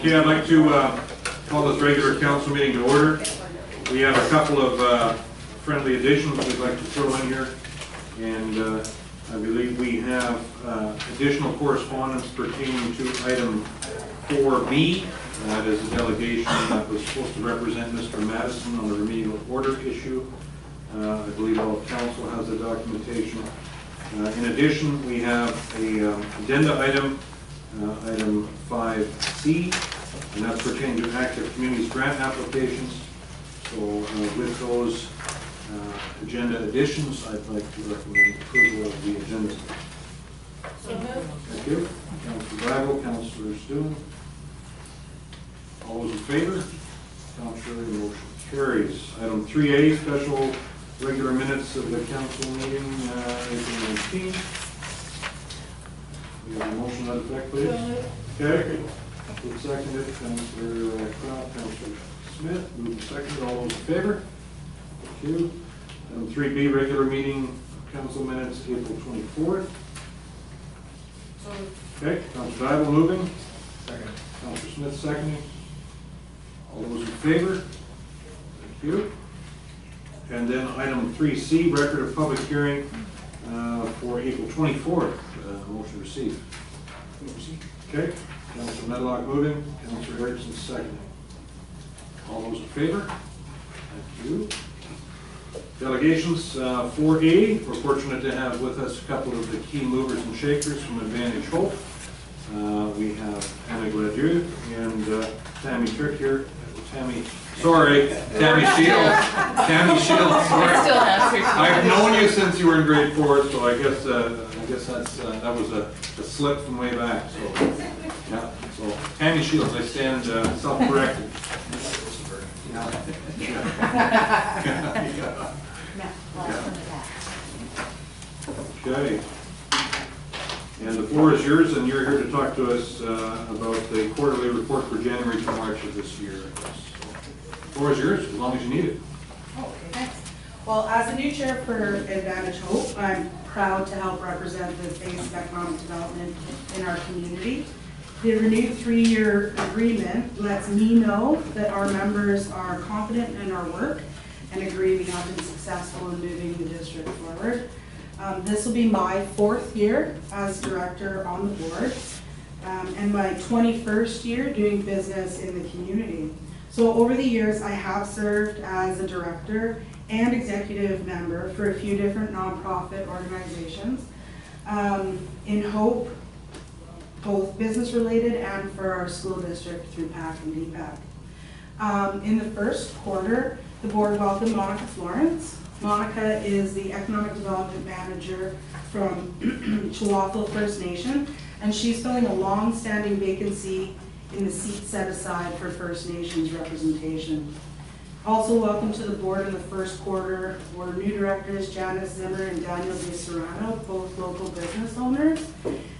Okay, I'd like to call this regular council meeting to order. We have a couple of friendly additions we'd like to throw in here, and I believe we have additional correspondence pertaining to item 4B. That is a delegation that was supposed to represent Mr. Madison on the remedial order issue. I believe all of council has the documentation. In addition, we have a agenda item, item 5C, and that's pertaining to active communities grant applications. So with those agenda additions, I'd like to recommend approval of the agenda. So moved. Thank you. Councilor Bible, Councilor Stewart. All those in favor? Contrary, motion carries. Item 3A, special regular minutes of the council meeting, April 19th. We have a motion to that effect, please. Okay. Move seconded. Councilor Crowe, Councilor Smith. Move seconded. All those in favor? Thank you. Item 3B, regular meeting council minutes, April 24th. Okay. Councilor Bible moving. Second. Councilor Smith seconding. All those in favor? Thank you. And then item 3C, record of public hearing for April 24th. Motion received. Okay. Councilor Medlock moving. Councilor Erickson seconding. All those in favor? Thank you. Delegations 4A. We're fortunate to have with us a couple of the key movers and shakers from Advantage Hope. We have Anna Gladieux and Tammy Trick here. Tammy Shields. Tammy Shields. Sorry. I've known you since you were in grade 4, so I guess that's that was a slip from way back. So yeah. So Tammy Shields, I stand self-corrected. Okay. And the floor is yours, and you're here to talk to us about the quarterly report for January to March of this year. The floor is yours, as long as you need it. Okay, thanks. Well, as a new chair for Advantage Hope, I'm proud to help represent the face of economic development in our community. The renewed 3-year agreement lets me know that our members are confident in our work and agree we have been successful in moving the district forward. This will be my 4th year as director on the board and my 21st year doing business in the community. So over the years, I have served as a director and executive member for a few different nonprofit organizations in Hope, both business related and for our school district through PAC and DPAC. In the first quarter, the board welcomed Monica Florence. Monica is the Economic Development Manager from Chihuahua First Nation, and she's filling a long-standing vacancy in the seat set aside for First Nations representation. Also welcome to the board in the first quarter were new directors Janice Zimmer and Daniel De Serrano, both local business owners,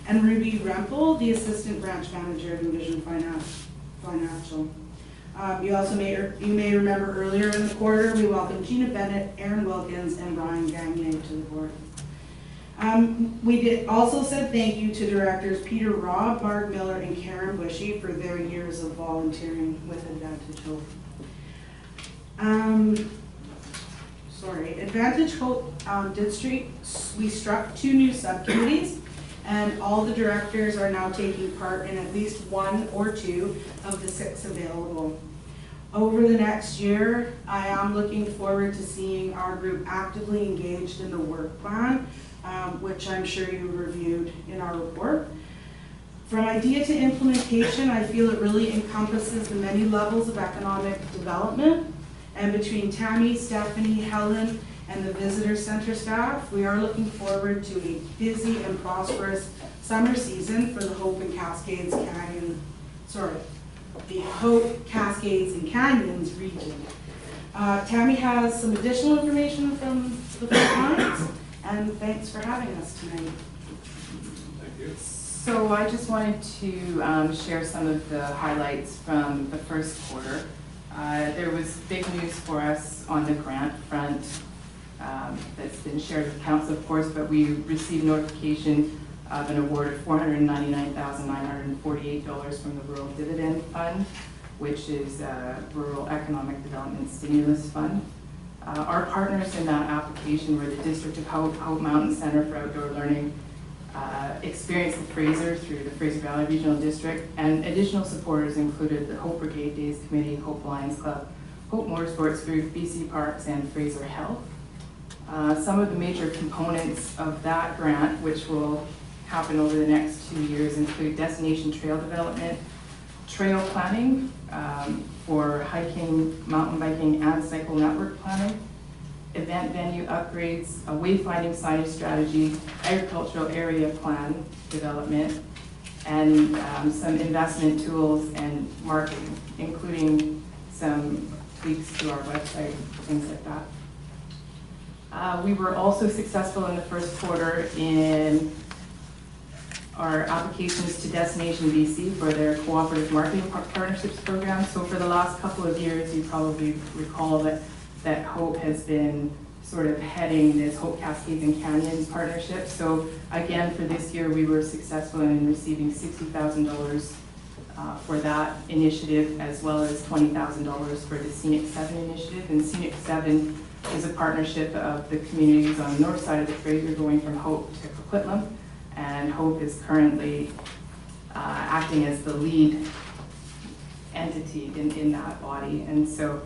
and Ruby Rempel, the Assistant Branch Manager of Envision Financial. You may remember earlier in the quarter, we welcomed Gina Bennett, Aaron Wilkins, and Brian Gagnier to the board. We did also said thank you to directors Peter Robb, Mark Miller, and Karen Bushy for their years of volunteering with Advantage Hope. Advantage Hope District, we struck 2 new subcommittees, and all the directors are now taking part in at least 1 or 2 of the 6 available. Over the next year, I am looking forward to seeing our group actively engaged in the work plan, which I'm sure you reviewed in our report. From idea to implementation, I feel it really encompasses the many levels of economic development. And between Tammy, Stephanie, Helen, and the visitor center staff, we are looking forward to a busy and prosperous summer season for the Hope and Cascades the Hope, Cascades, and Canyons region. Tammy has some additional information from the front lines, and thanks for having us tonight. Thank you. So I just wanted to share some of the highlights from the first quarter. There was big news for us on the grant front that's been shared with council, of course, but we received notification of an award of $499,948 from the Rural Dividend Fund, which is a Rural Economic Development Stimulus Fund. Our partners in that application were the District of Hope, Hope Mountain Center for Outdoor Learning, Experience the Fraser through the Fraser Valley Regional District, and additional supporters included the Hope Brigade Days Committee, Hope Lions Club, Hope Motorsports Group, BC Parks, and Fraser Health. Some of the major components of that grant, which will happen over the next 2 years, include destination trail development, trail planning for hiking, mountain biking, and cycle network planning, event venue upgrades, a wayfinding signage strategy, agricultural area plan development, and some investment tools and marketing, including some tweaks to our website, things like that. We were also successful in the first quarter in our applications to Destination BC for their cooperative marketing partnerships program. So for the last couple of years, you probably recall that Hope has been sort of heading this Hope Cascades and Canyons partnership. So again, for this year, we were successful in receiving $60,000 for that initiative, as well as $20,000 for the Scenic 7 initiative. And Scenic 7 is a partnership of the communities on the north side of the Fraser going from Hope to Coquitlam. And Hope is currently acting as the lead entity in that body. And so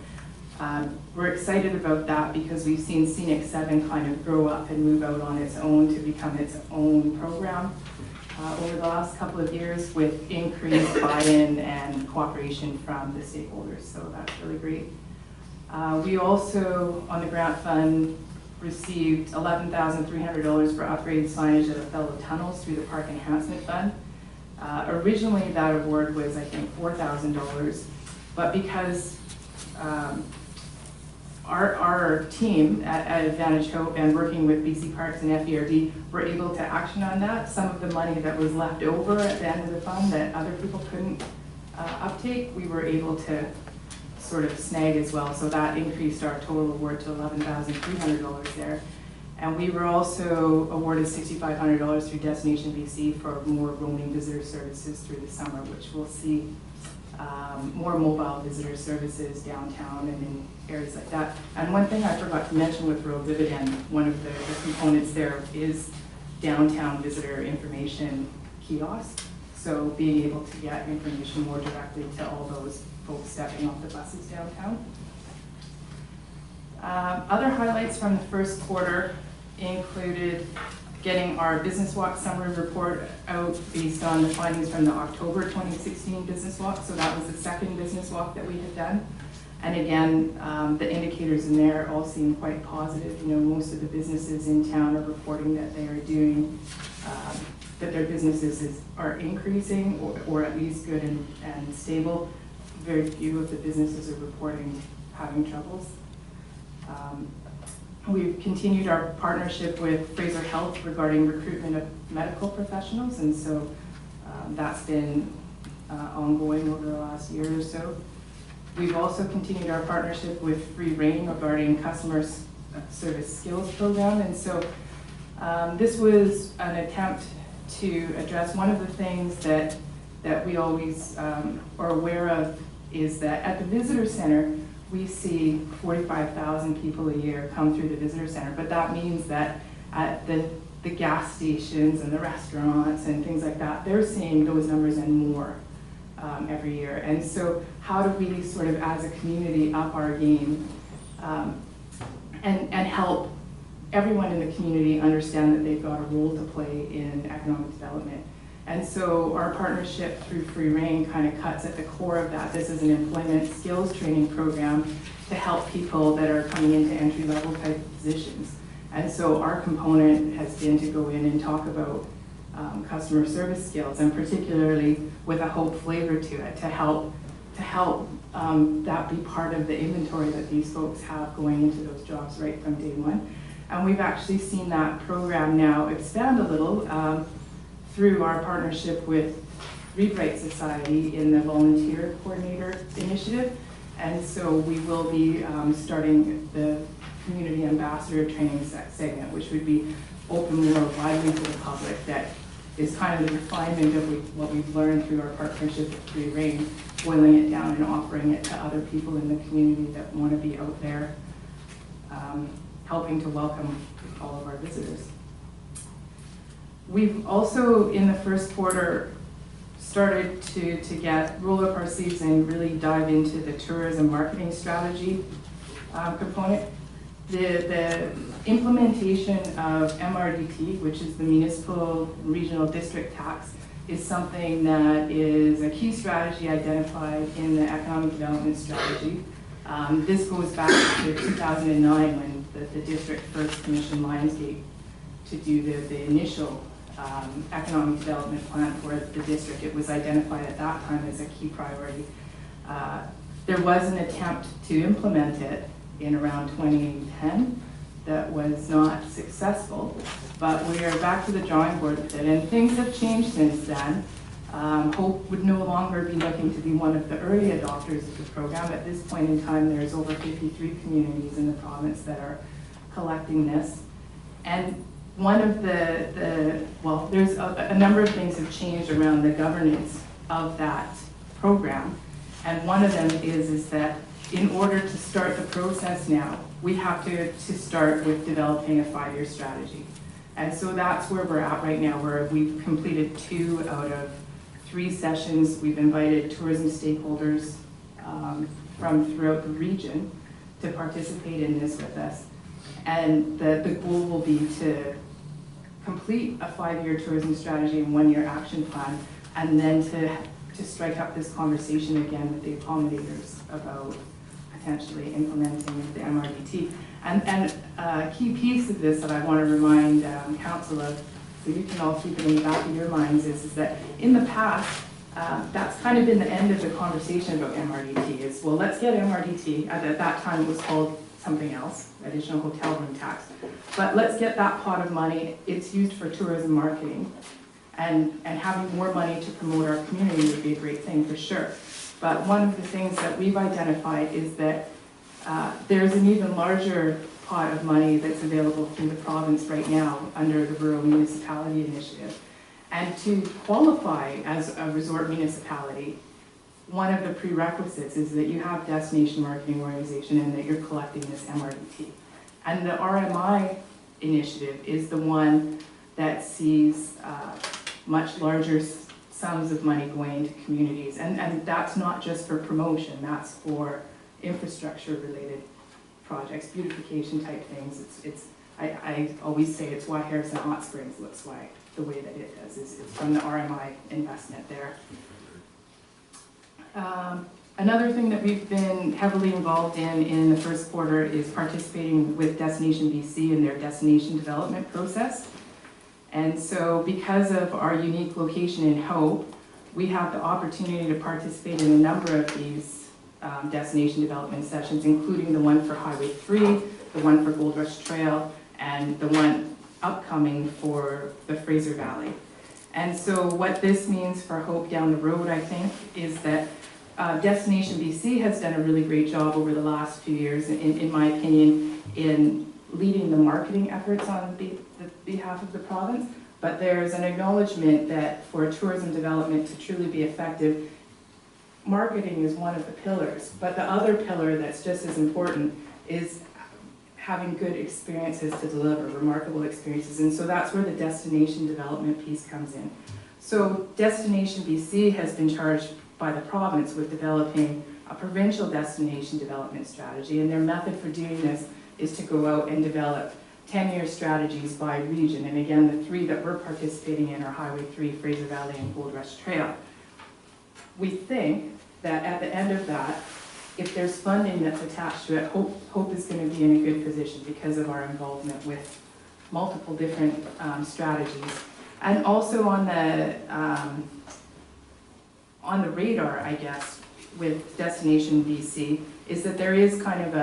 we're excited about that because we've seen Scenic 7 kind of grow up and move out on its own to become its own program over the last couple of years with increased buy-in and cooperation from the stakeholders. So that's really great. We also, on the grant fund, received $11,300 for upgraded signage at a fellow tunnels through the Park Enhancement Fund. Originally, that award was, I think, $4,000, but because our team at Advantage Hope and working with BC Parks and FERD were able to action on that. Some of the money that was left over at the end of the fund that other people couldn't uptake, we were able to sort of snag as well. So that increased our total award to $11,300 there. And we were also awarded $6,500 through Destination BC for more roaming visitor services through the summer, which we'll see more mobile visitor services downtown and in areas like that. And one thing I forgot to mention with Rural Dividend, one of the components there is downtown visitor information kiosks. So being able to get information more directly to all those folks stepping off the buses downtown. Other highlights from the first quarter included getting our Business Walk summary report out based on the findings from the October 2016 Business Walk. So that was the second Business Walk that we had done. And again, the indicators in there all seem quite positive. You know, most of the businesses in town are reporting that they are doing, that their businesses are increasing or at least good and stable. Very few of the businesses are reporting having troubles. We've continued our partnership with Fraser Health regarding recruitment of medical professionals, and so that's been ongoing over the last year or so. We've also continued our partnership with Free Rein regarding customer service skills program, and so this was an attempt to address one of the things that we always are aware of is that at the visitor center, we see 45,000 people a year come through the visitor center, but that means that at the gas stations and the restaurants and things like that, they're seeing those numbers and more every year. And so how do we sort of, as a community, up our game and help everyone in the community understand that they've got a role to play in economic development? And so our partnership through Free Rein kind of cuts at the core of that. This is an employment skills training program to help people that are coming into entry-level type positions. And so our component has been to go in and talk about customer service skills, and particularly with a hope flavor to it, to help that be part of the inventory that these folks have going into those jobs right from day one. And we've actually seen that program now expand a little through our partnership with Read Write Society in the Volunteer Coordinator Initiative. And so we will be starting the Community Ambassador Training segment, which would be open more widely to the public, that is kind of the refinement of what we've learned through our partnership with Free Reign, boiling it down and offering it to other people in the community that want to be out there, helping to welcome all of our visitors. We've also, in the first quarter, started to roll up our sleeves and really dive into the tourism marketing strategy component. The implementation of MRDT, which is the Municipal Regional District Tax, is something that is a key strategy identified in the Economic Development Strategy. This goes back to 2009 when the district first commissioned Lionsgate to do the initial economic development plan for the district. It was identified at that time as a key priority. There was an attempt to implement it in around 2010 that was not successful, but we are back to the drawing board with it, and things have changed since then. Hope would no longer be looking to be one of the early adopters of the program. At this point in time, there's over 53 communities in the province that are collecting this. And one of well, there's a number of things have changed around the governance of that program. And one of them is that in order to start the process now, we have to start with developing a 5-year strategy. And so that's where we're at right now, where we've completed 2 out of 3 sessions. We've invited tourism stakeholders from throughout the region to participate in this with us. And the goal will be to complete a 5-year tourism strategy and 1-year action plan, and then to strike up this conversation again with the accommodators about potentially implementing the MRDT. And a key piece of this that I want to remind Council of, so you can all keep it in the back of your minds, is that in the past, that's kind of been the end of the conversation about MRDT, is, well, let's get MRDT. At that time it was called something else, additional hotel room tax. But let's get that pot of money. It's used for tourism marketing. And having more money to promote our community would be a great thing for sure. But one of the things that we've identified is that there's an even larger pot of money that's available through the province right now under the Rural Municipality Initiative. And to qualify as a resort municipality, one of the prerequisites is that you have destination marketing organization and that you're collecting this MRDT. And the RMI initiative is the one that sees much larger sums of money going to communities. And that's not just for promotion, that's for infrastructure related projects, beautification type things. I always say it's why Harrison Hot Springs looks the way that it does, is from the RMI investment there. Another thing that we've been heavily involved in the first quarter is participating with Destination BC in their destination development process. And so because of our unique location in Hope, we have the opportunity to participate in a number of these destination development sessions, including the one for Highway 3, the one for Gold Rush Trail, and the one upcoming for the Fraser Valley. And so what this means for Hope down the road, I think, is that Destination BC has done a really great job over the last few years, in my opinion, in leading the marketing efforts on the behalf of the province. But there's an acknowledgement that for tourism development to truly be effective, marketing is one of the pillars. But the other pillar that's just as important is having good experiences to deliver, remarkable experiences. And so that's where the destination development piece comes in. So Destination BC has been charged by the province with developing a provincial destination development strategy, and their method for doing this is to go out and develop 10-year strategies by region. And again, the 3 that we're participating in are Highway 3, Fraser Valley, and Gold Rush Trail. We think that at the end of that, if there's funding that's attached to it, Hope is going to be in a good position because of our involvement with multiple different strategies. And also on the radar, I guess, with Destination BC, is that there is kind of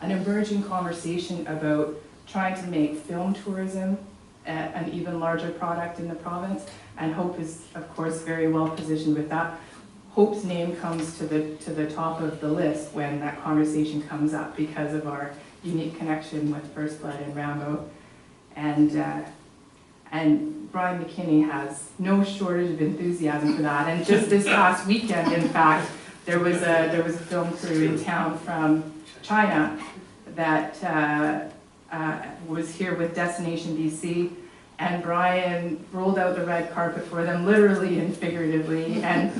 an emerging conversation about trying to make film tourism an even larger product in the province, and Hope is, of course, very well positioned with that. Hope's name comes to the top of the list when that conversation comes up because of our unique connection with First Blood and Rambo, and Brian McKinney has no shortage of enthusiasm for that. And just this past weekend, in fact, there was a film crew in town from China that was here with Destination BC, and Brian rolled out the red carpet for them, literally and figuratively, and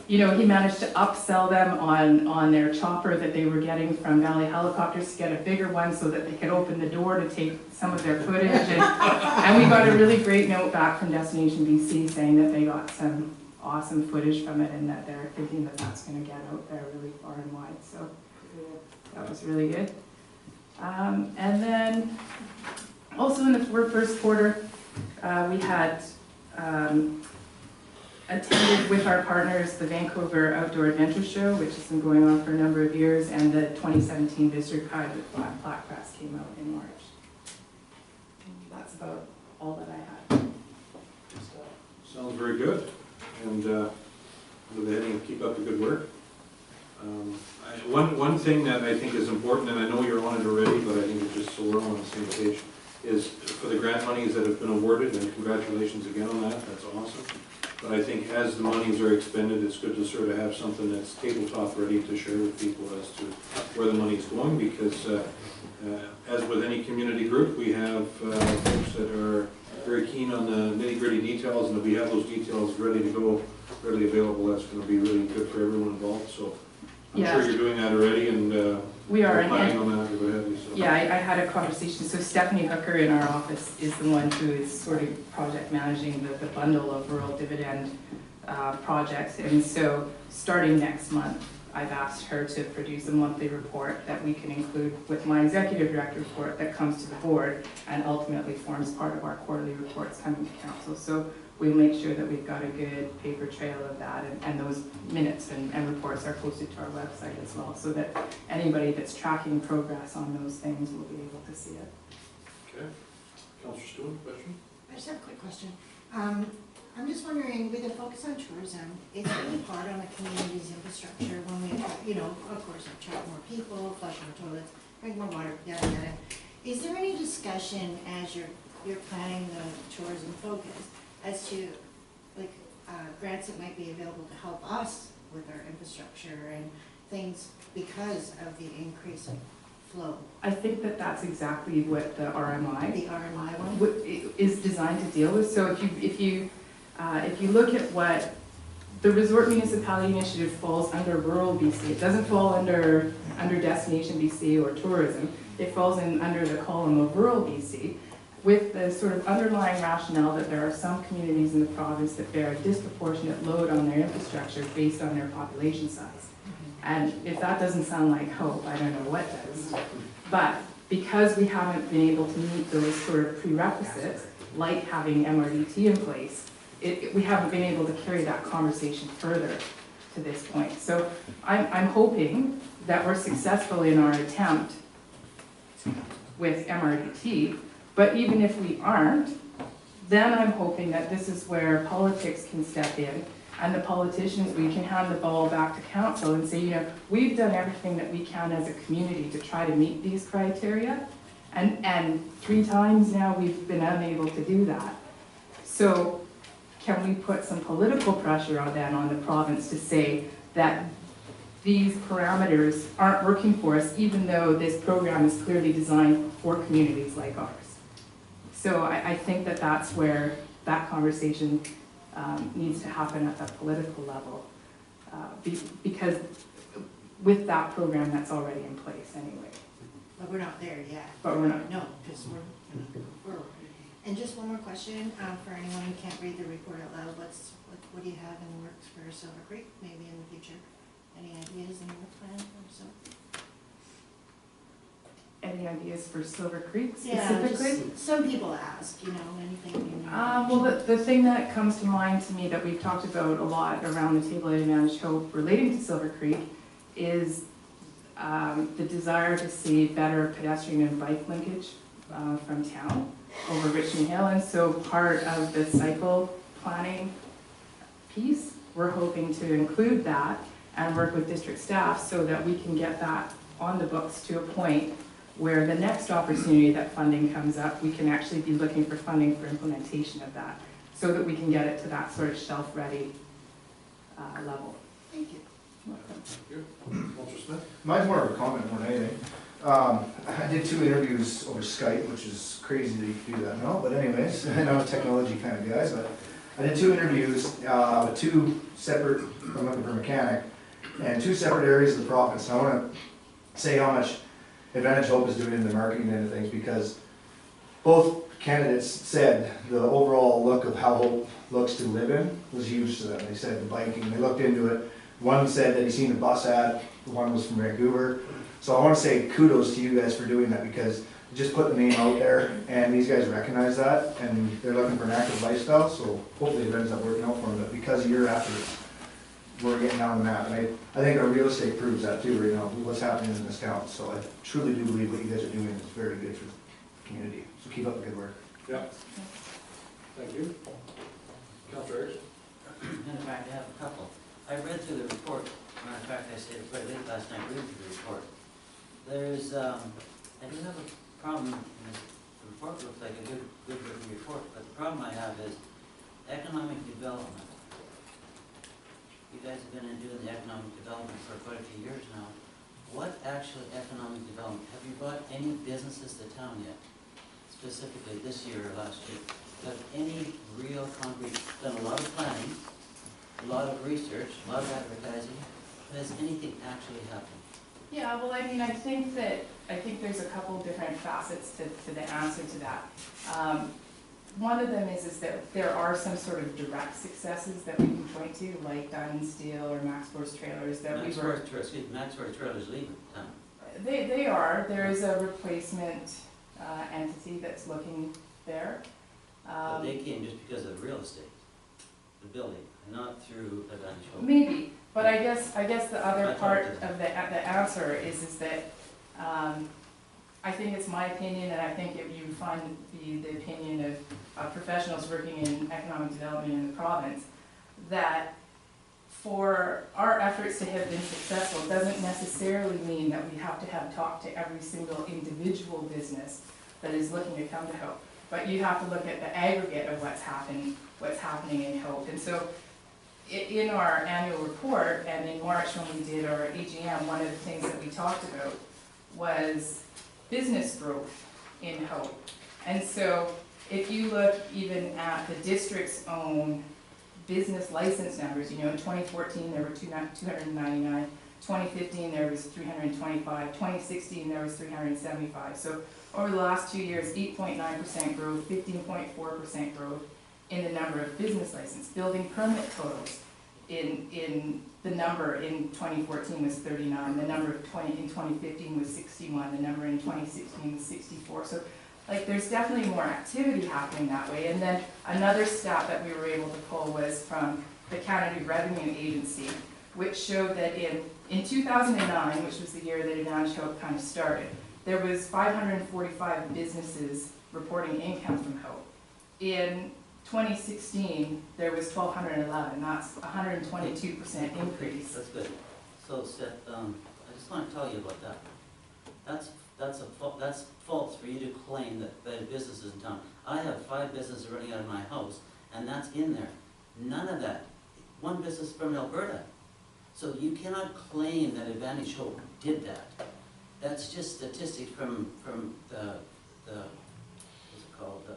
you know, he managed to upsell them on their chopper that they were getting from Valley Helicopters to get a bigger one so that they could open the door to take some of their footage, and we got a really great note back from Destination BC saying that they got some awesome footage from it and that they're thinking that that's going to get out there really far and wide, so that was really good. And then also in the first quarter, we had attended with our partners the Vancouver Outdoor Adventure Show, which has been going on for a number of years, and the 2017 Visitor Guide with Black Crest came out in March. That's about all that I had. Sounds very good, and go ahead and keep up the good work. One thing that I think is important, and I know you're on it already, but I think it's just so we're all on the same page, is for the grant monies that have been awarded, and congratulations again on that, that's awesome. But I think as the monies are expended, it's good to sort of have something that's tabletop ready to share with people as to where the money is going, because as with any community group, we have folks that are very keen on the nitty-gritty details, and if we have those details ready to go, readily available, that's going to be really good for everyone involved. So I'm sure you're doing that already, and we are planning on that. Go ahead, Lisa. Yeah, I had a conversation. So Stephanie Hooker in our office is the one who is sort of project managing the bundle of rural dividend projects. And so starting next month, I've asked her to produce a monthly report that we can include with my executive director report that comes to the board and ultimately forms part of our quarterly reports coming to council. So we'll make sure that we've got a good paper trail of that, and those minutes and reports are posted to our website as well, so that anybody that's tracking progress on those things will be able to see it. Okay. Councillor Stewart, question? I just have a quick question. I'm just wondering, with a focus on tourism, is there any part on the community's infrastructure when we, you know, of course, attract more people, flush more toilets, drink more water, yada yada. Is there any discussion as you're planning the tourism focus as to like grants that might be available to help us with our infrastructure and things because of the increase in flow? I think that that's exactly what the RMI, the RMI one is designed to deal with. So if you look at what the Resort Municipality Initiative falls under rural BC, it doesn't fall under Destination BC or tourism. It falls under the column of rural BC, with the sort of underlying rationale that there are some communities in the province that bear a disproportionate load on their infrastructure based on their population size. And if that doesn't sound like hope, I don't know what does. But because we haven't been able to meet those sort of prerequisites, like having MRDT in place, we haven't been able to carry that conversation further to this point. So I'm hoping that we're successful in our attempt with MRDT, but even if we aren't, then I'm hoping that this is where politics can step in, and the politicians, we can hand the ball back to council and say, you know, we've done everything that we can as a community to try to meet these criteria, and 3 times now we've been unable to do that. So can we put some political pressure on the province to say that these parameters aren't working for us, even though this program is clearly designed for communities like ours? So I think that that's where that conversation needs to happen at the political level, because with that program that's already in place anyway. But we're not there yet. But we're not. No, because we're. And just one more question for anyone who can't read the report out loud. What do you have in the works for Silver Creek, maybe in the future? Any ideas in your plan for Silver? Any ideas for Silver Creek Yeah, specifically? some people ask, you know, anything you know. Well, the thing that comes to mind to me that we've talked about a lot around the table at MAH00155 relating to Silver Creek is the desire to see better pedestrian and bike linkage from town over Richmond Hill. And so part of the cycle planning piece, we're hoping to include that and work with district staff so that we can get that on the books to a point where the next opportunity that funding comes up, we can actually be looking for funding for implementation of that, so that we can get it to that sort of shelf-ready level. Thank you. Councilor Smith? Mine's more of a comment more than anything. I did 2 interviews over Skype, which is crazy that you can do that now, but anyways, I know technology kind of guys, but I did 2 interviews with 2 separate, I'm looking for a mechanic, and 2 separate areas of the province. And I want to say how much Advantage Hope is doing in the marketing end of things, because both candidates said the overall look of how Hope looks to live in was huge to them. They said the biking, they looked into it. One said that he seen the bus ad, one was from Vancouver. So I want to say kudos to you guys for doing that, because you just put the name out there and these guys recognize that and they're looking for an active lifestyle, so hopefully it ends up working out for them. But because of your efforts, we're getting down the map, and I think our real estate proves that too right now, what's happening in this town. So I truly do believe what you guys are doing is very good for the community. So keep up the good work. Yeah. Thank you. Councilor Ayers? In fact, I have a couple. I read through the report. Matter of fact, I stayed quite late last night reading through the report. There's, I do have a problem. The report looks like a good written report, but the problem I have is economic development. You guys have been doing the economic development for quite a few years now. What actual economic development? Have you brought any businesses to town yet? Specifically this year or last year? Have any real concrete, done a lot of planning, a lot of research, a lot of advertising? Has anything actually happened? Yeah, well, I mean, I think there's a couple different facets to the answer to that. One of them is that there are some sort of direct successes that we can point to, like Diamond Steel or Max Force Trailers that we were. Max Force Trailers leaving town. They are. There is a replacement entity that's looking there. But they came just because of the real estate, the building, not through Advantage Hope. Maybe, but I guess the other part of the answer is that I think it's my opinion, and I think if you find the opinion of professionals working in economic development in the province, that for our efforts to have been successful doesn't necessarily mean that we have to have talked to every single individual business that is looking to come to Hope. But you have to look at the aggregate of what's happening in Hope. And so in our annual report and in March when we did our AGM, one of the things that we talked about was business growth in Hope. And so if you look even at the district's own business license numbers, you know, in 2014 there were 299, 2015 there was 325, 2016 there was 375. So over the last 2 years, 8.9% growth, 15.4% growth in the number of business license. Building permit totals in the number in 2014 was 39, the number in 2015 was 61, the number in 2016 was 64. So like there's definitely more activity happening that way. And then another stat that we were able to pull was from the Canada Revenue Agency, which showed that in 2009, which was the year that Advantage Hope kind of started, there was 545 businesses reporting income from Hope. In 2016, there was 1,211. That's 122% increase. That's good. So, Seth, I just want to tell you about that. That's false for you to claim that businesses in town. I have 5 businesses running out of my house, and that's in there. None of that. One business from Alberta. So you cannot claim that Advantage Hope did that. That's just statistics from the what's it called, the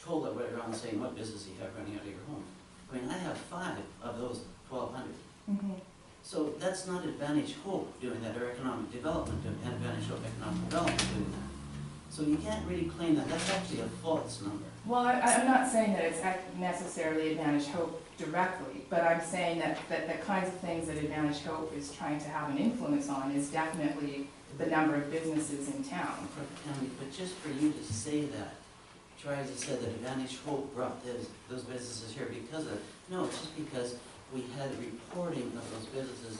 toll that went around saying what business you have running out of your home. I mean, I have 5 of those 1,200. Mm-hmm. So that's not Advantage Hope doing that, or economic development, Advantage Hope economic development doing that. So you can't really claim that. That's actually a false number. Well, I'm not saying that it's necessarily Advantage Hope directly, but I'm saying that the kinds of things that Advantage Hope is trying to have an influence on is definitely the number of businesses in town. But just for you to say that, tries to say that Advantage Hope brought those businesses here because of, no, it's just because we had reporting of those businesses.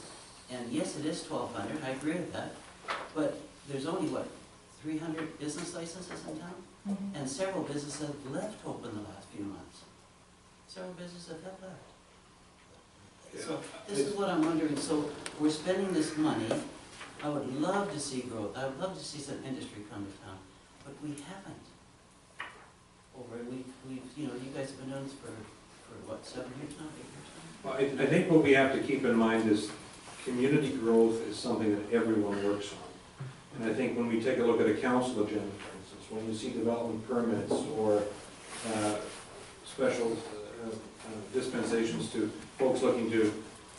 And yes, it is 1,200, I agree with that, but there's only, what, 300 business licenses in town? Mm-hmm. And several businesses have left Hope in the last few months. Several businesses have left. So this is what I'm wondering. So we're spending this money I would love to see growth, I would love to see some industry come to town, but we haven't. We've, you know, you guys have been doing this for what, 7 years now, 8 years now? Well, I think what we have to keep in mind is community growth is something that everyone works on. And I think when we take a look at a council agenda, for instance, when you see development permits or special dispensations to folks looking to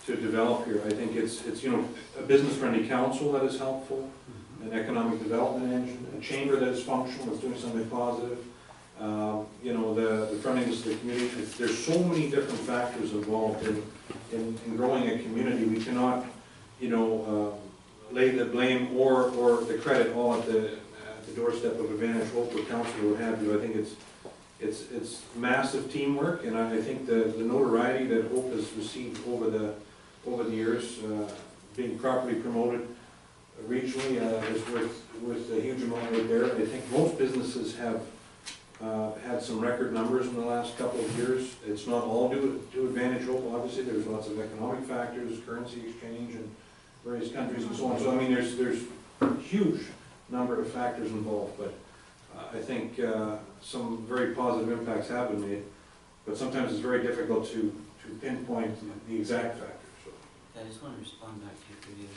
develop here, I think it's you know, a business-friendly council that is helpful, an economic development engine, a chamber that is functional, that's doing something positive, you know, the friendliness of the community. There's so many different factors involved in growing a community. We cannot, you know, lay the blame or the credit all at the doorstep of Advantage Hope or council or what have you. I think it's massive teamwork, and I think the notoriety that Hope has received over the years, being properly promoted regionally, is worth a huge amount right there. I think most businesses have had some record numbers in the last couple of years. It's not all due to Advantage Hope, obviously. There's lots of economic factors, currency exchange in various countries and so on. So I mean, there's a huge number of factors involved, but I think some very positive impacts have been made, but sometimes it's very difficult to pinpoint the exact factors. So. I just want to respond back to your review.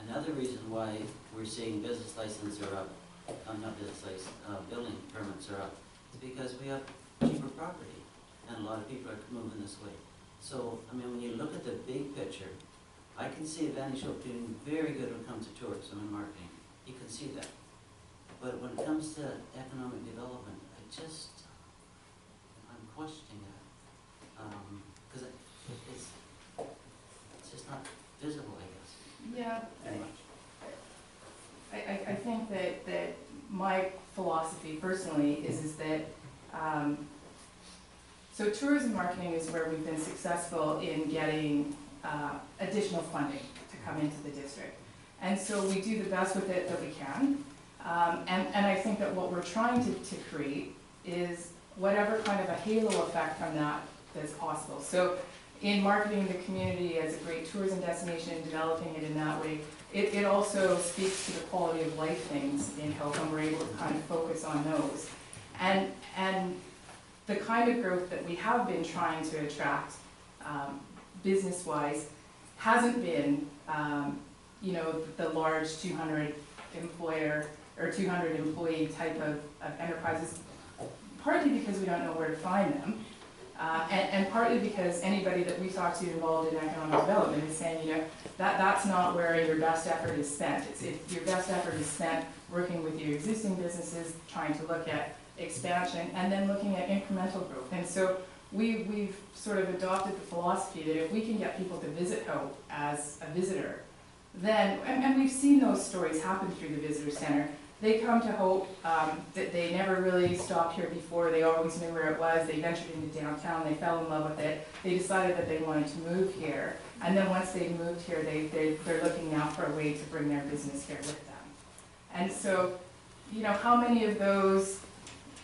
Another reason why we're seeing business licenses are up, not business license, building permits are up, is because we have cheaper property, and a lot of people are moving this way. So, I mean, when you look at the big picture, I can see Advantage Hope doing very good when it comes to tourism and marketing. You can see that. But when it comes to economic development, I'm questioning that. Because it's just not visible, I guess. Yeah, Very much. I think that my philosophy personally is that, so tourism marketing is where we've been successful in getting additional funding to come into the district. And so we do the best with it that we can. And I think that what we're trying to create is whatever kind of a halo effect from that that's possible. So in marketing the community as a great tourism destination, developing it in that way, it also speaks to the quality of life things in Hope, and we're able to kind of focus on those. And the kind of growth that we have been trying to attract business-wise hasn't been, you know, the large 200 employer or 200 employee type of enterprises, partly because we don't know where to find them, and partly because anybody that we talk to involved in economic development is saying, you know, that's not where your best effort is spent. Your best effort is spent working with your existing businesses, trying to look at expansion, and then looking at incremental growth. And so we've sort of adopted the philosophy that if we can get people to visit Hope as a visitor, then, and we've seen those stories happen through the visitor center. They come to Hope, that they never really stopped here before, they always knew where it was, they ventured into downtown, they fell in love with it, they decided that they wanted to move here, and then once they moved here, they're looking now for a way to bring their business here with them. And so, you know, how many of those,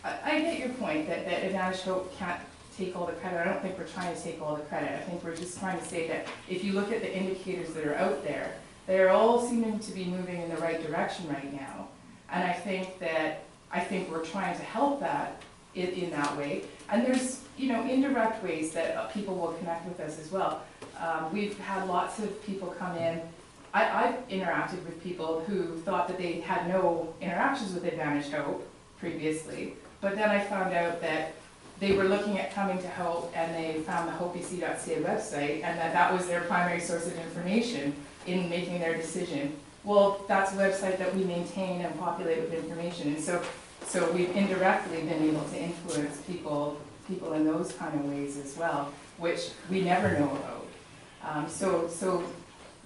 I get your point that Advantage Hope can't take all the credit. I don't think we're trying to take all the credit. I think we're just trying to say that if you look at the indicators that are out there, they're all seeming to be moving in the right direction right now. And I think we're trying to help that in that way. And there's, you know, indirect ways that people will connect with us as well. We've had lots of people come in. I've interacted with people who thought that they had no interactions with Advantage Hope previously, but then I found out that they were looking at coming to Hope and they found the hopec.ca website, and that was their primary source of information in making their decision. Well, that's a website that we maintain and populate with information, and so we've indirectly been able to influence people in those kind of ways as well, which we never know about. So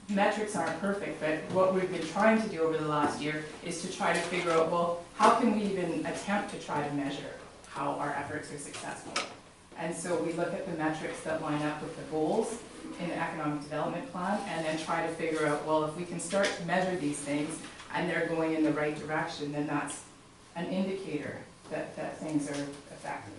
metrics aren't perfect, but what we've been trying to do over the last year is to try to figure out, well, how can we even attempt to try to measure how our efforts are successful? And so we look at the metrics that line up with the goals in the economic development plan, and then try to figure out, well, if we can start to measure these things and they're going in the right direction, then that's an indicator that things are effective.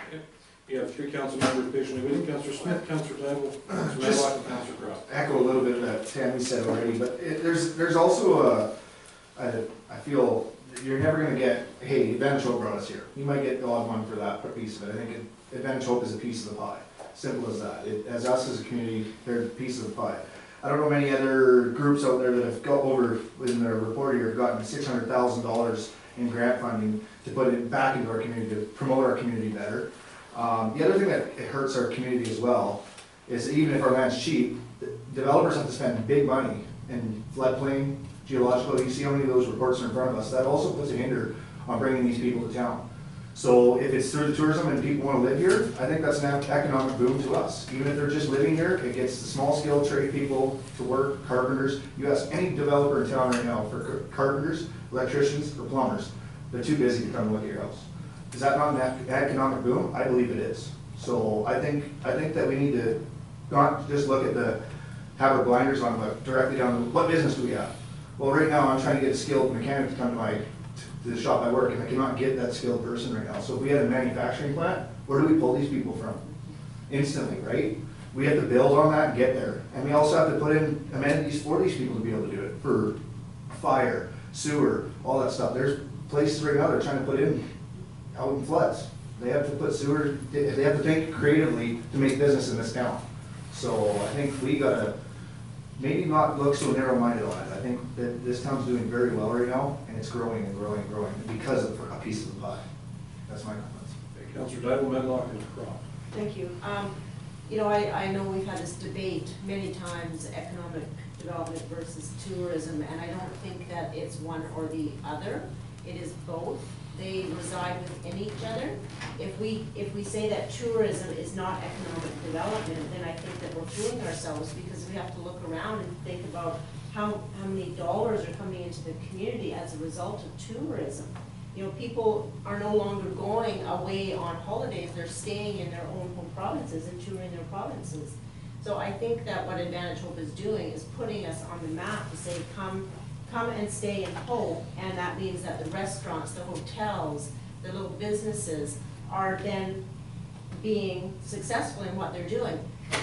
Okay. You have three council members patiently waiting, Councillor Smith, Councillor Tybel, Councillor Matlock, and Councillor Crowe. Echo a little bit of that Tammy said already, but there's also I feel you're never gonna get, hey, Advantage Hope brought us here. You might get the odd one for that piece of it. I think Advantage Hope is a piece of the pie. Simple as that. As us as a community, they're a piece of the pie. I don't know many other groups out there that have got over, in their report here, have gotten $600,000 in grant funding to put it back into our community, to promote our community better. The other thing that it hurts our community as well is even if our land's cheap, developers have to spend big money in floodplain, geological. You see how many of those reports are in front of us. That also puts a hinder on bringing these people to town. So if it's through the tourism and people want to live here, I think that's an economic boom to us. Even if they're just living here, it gets the small scale trade people to work, carpenters. You ask any developer in town right now for carpenters, electricians, or plumbers, they're too busy to come look at your house. Is that not an economic boom? I believe it is. So I think that we need to not just look at have our blinders on, but directly down to what business do we have? Well, right now I'm trying to get a skilled mechanic to come to the shop I work, and I cannot get that skilled person right now. So if we had a manufacturing plant, where do we pull these people from? Instantly, right? We have to build on that and get there. And we also have to put in amenities for these people to be able to do it, for fire, sewer, all that stuff. There's places right now they're trying to put in out in floods. They have to put sewer, they have to think creatively to make business in this town. So I think we gotta maybe not look so narrow-minded on it. I think that this town's doing very well right now, and it's growing and growing and growing because of a piece of the pie. That's my comments. Okay, Councillor Tybel, Matlock, and Crowe. Thank you. You know, I know we've had this debate many times, economic development versus tourism, and I don't think that it's one or the other. It is both. They reside within each other. If we say that tourism is not economic development, then I think that we're fooling ourselves, because we have to look around and think about how many dollars are coming into the community as a result of tourism. You know, people are no longer going away on holidays, they're staying in their own home provinces and touring their provinces. So I think that what Advantage Hope is doing is putting us on the map to say, come and stay in Hope, and that means that the restaurants, the hotels, the little businesses are then being successful in what they're doing.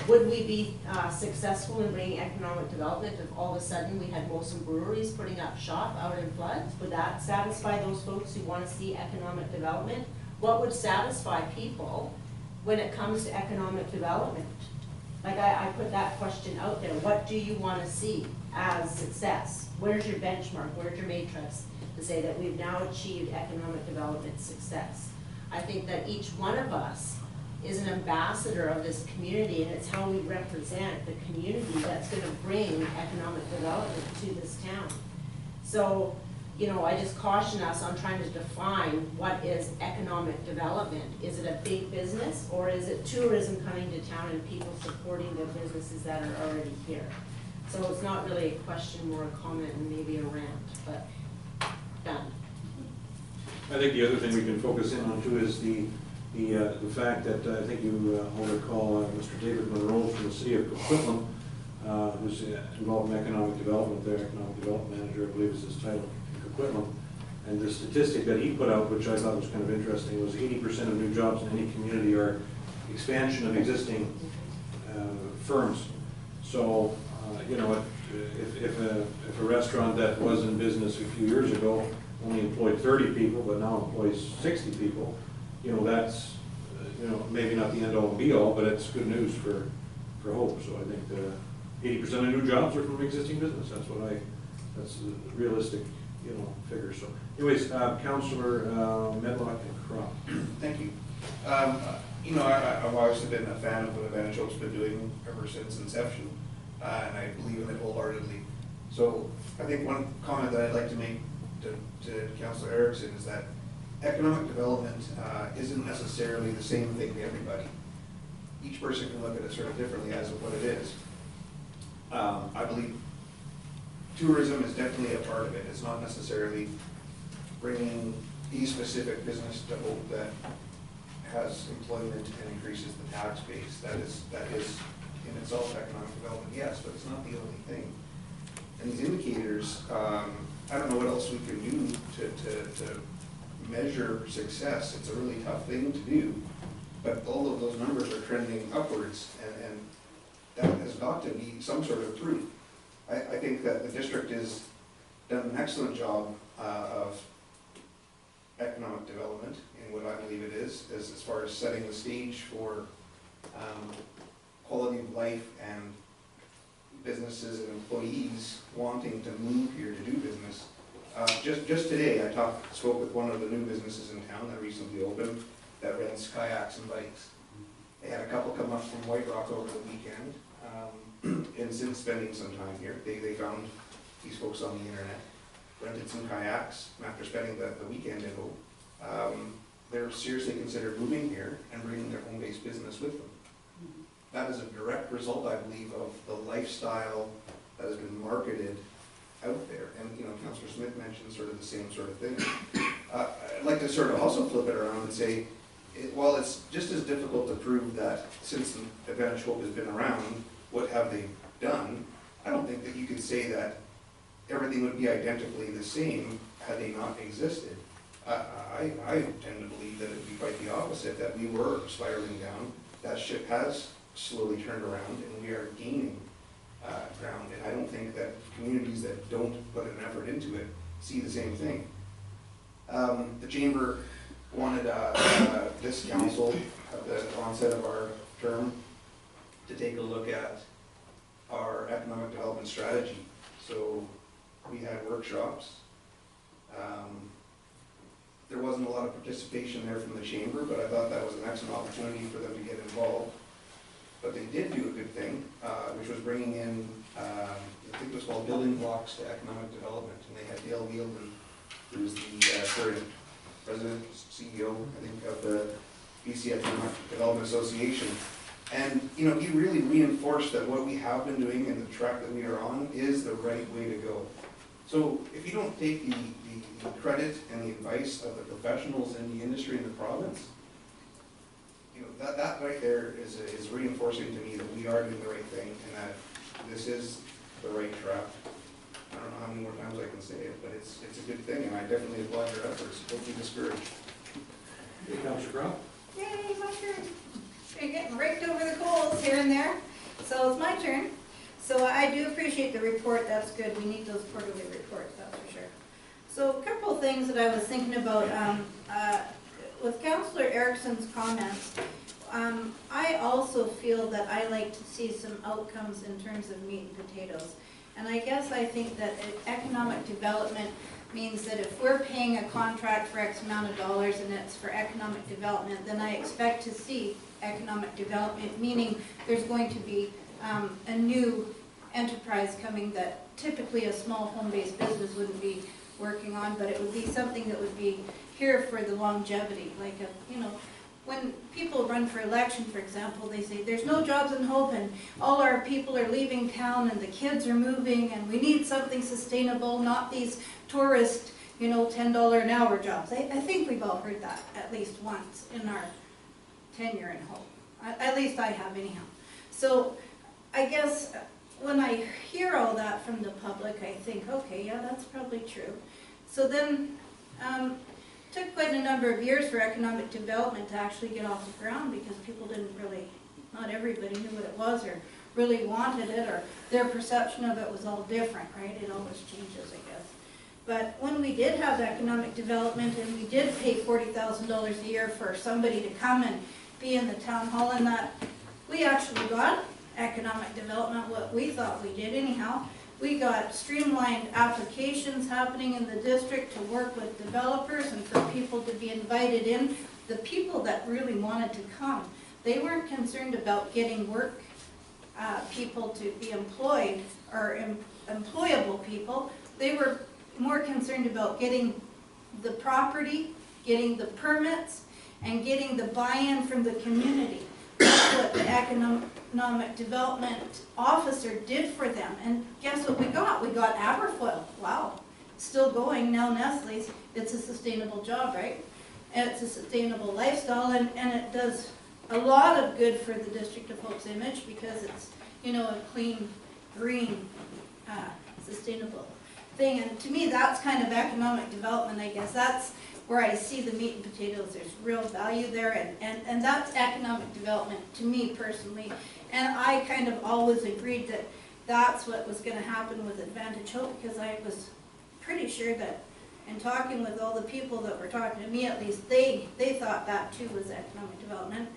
Would we be successful in bringing economic development if all of a sudden we had Molson breweries putting up shop out in floods? Would that satisfy those folks who want to see economic development? What would satisfy people when it comes to economic development? Like I put that question out there. What do you want to see as success? Where's your benchmark? Where's your matrix to say that we've now achieved economic development success? I think that each one of us is an ambassador of this community, and it's how we represent the community that's going to bring economic development to this town. So, you know, I just caution us on trying to define what is economic development. Is it a big business, or is it tourism coming to town and people supporting the businesses that are already here? So it's not really a question, more a comment and maybe a rant, but done. I think the other thing we can focus in on too is the fact that I think you will recall Mr. David Monroe from the city of Coquitlam, who's involved in economic development there, economic development manager, I believe is his title in Coquitlam. And the statistic that he put out, which I thought was kind of interesting, was 80% of new jobs in any community are expansion of existing firms. So, you know, if a restaurant that was in business a few years ago only employed 30 people, but now employs 60 people, you know, that's, you know, maybe not the end all and be all, but it's good news for Hope. So I think 80% of new jobs are from existing business. That's a realistic, you know, figure. So anyways, Councillor Medlock and Crowe. Thank you. You know, I've always been a fan of what Advantage Hope's been doing ever since inception, and I believe in it wholeheartedly. So I think one comment that I'd like to make to Councillor Erickson is that economic development isn't necessarily the same thing to everybody. Each person can look at it sort of differently as of what it is. I believe tourism is definitely a part of it. It's not necessarily bringing a specific business to Hope that has employment and increases the tax base. That is in itself economic development, yes, but it's not the only thing. And these indicators, I don't know what else we can do to measure success. It's a really tough thing to do. but all of those numbers are trending upwards, and that has got to be some sort of proof. I think that the district has done an excellent job of economic development in what I believe it is, as far as setting the stage for quality of life and businesses and employees wanting to move here to do business. Just today, I spoke with one of the new businesses in town that recently opened that rents kayaks and bikes. They had a couple come up from White Rock over the weekend, and since spending some time here, they found these folks on the internet, rented some kayaks, and after spending the weekend in Hope, they're seriously considered moving here and bringing their home-based business with them. That is a direct result, I believe, of the lifestyle that has been marketed out there. And, you know, Councillor Smith mentioned sort of the same sort of thing. I'd like to sort of also flip it around and say, while it's just as difficult to prove that since Advantage Hope has been around, what have they done, I don't think that you could say that everything would be identically the same had they not existed. I tend to believe that it would be quite the opposite, that we were spiraling down. That ship has slowly turned around, and we are gaining ground. And I don't think that communities that don't put an effort into it see the same thing. The Chamber wanted this council at the onset of our term to take a look at our economic development strategy. So we had workshops. There wasn't a lot of participation there from the Chamber, but I thought that was an excellent opportunity for them to get involved. But they did do a good thing, which was bringing in, I think it was called Building Blocks to Economic Development, and they had Dale Wheeldon, who's the current president, CEO, I think, of the BC Economic Development Association. And, you know, he really reinforced that what we have been doing and the track that we are on is the right way to go. So if you don't take the credit and the advice of the professionals in the industry in the province, you know, that right there is reinforcing to me that we are doing the right thing and that this is the right track. I don't know how many more times I can say it, but it's a good thing, and I definitely applaud your efforts. Don't be discouraged. Hey, Councillor Brown? Yay, my turn. You're getting raked over the coals here and there. So it's my turn. So I do appreciate the report. That's good. We need those quarterly reports, that's for sure. So a couple of things that I was thinking about with Councillor Erickson's comments. I also feel that I like to see some outcomes in terms of meat and potatoes. And I guess I think that economic development means that if we're paying a contract for X amount of dollars and it's for economic development, then I expect to see economic development, meaning there's going to be a new enterprise coming that typically a small home-based business wouldn't be working on, but it would be something that would be here for the longevity. Like, you know, when people run for election, for example, they say there's no jobs in Hope and all our people are leaving town and the kids are moving and we need something sustainable, not these tourist, you know, $10 an hour jobs. I think we've all heard that at least once in our tenure in Hope. At least I have anyhow. So I guess when I hear all that from the public, I think, okay, yeah, that's probably true. So then took quite a number of years for economic development to actually get off the ground because people didn't really, not everybody knew what it was or really wanted it, or their perception of it was all different, right? It always changes, I guess. But when we did have economic development and we did pay $40,000 a year for somebody to come and be in the town hall and that, we actually got economic development, what we thought we did anyhow. We got streamlined applications happening in the district to work with developers and for people to be invited in. The people that really wanted to come, they weren't concerned about getting work people to be employed or employable people. They were more concerned about getting the property, getting the permits, and getting the buy-in from the community. That's what the economic development officer did for them. And guess what we got? We got Aberfoyle. Wow. Still going, now Nestle's. It's a sustainable job, right? And it's a sustainable lifestyle, and it does a lot of good for the District of Hope's image because it's, you know, a clean, green, sustainable thing. And to me, that's kind of economic development, I guess. where I see the meat and potatoes, there's real value there, and that's economic development to me personally. And I kind of always agreed that that's what was gonna happen with Advantage Hope, because I was pretty sure that, in talking with all the people that were talking to me at least, they thought that too was economic development.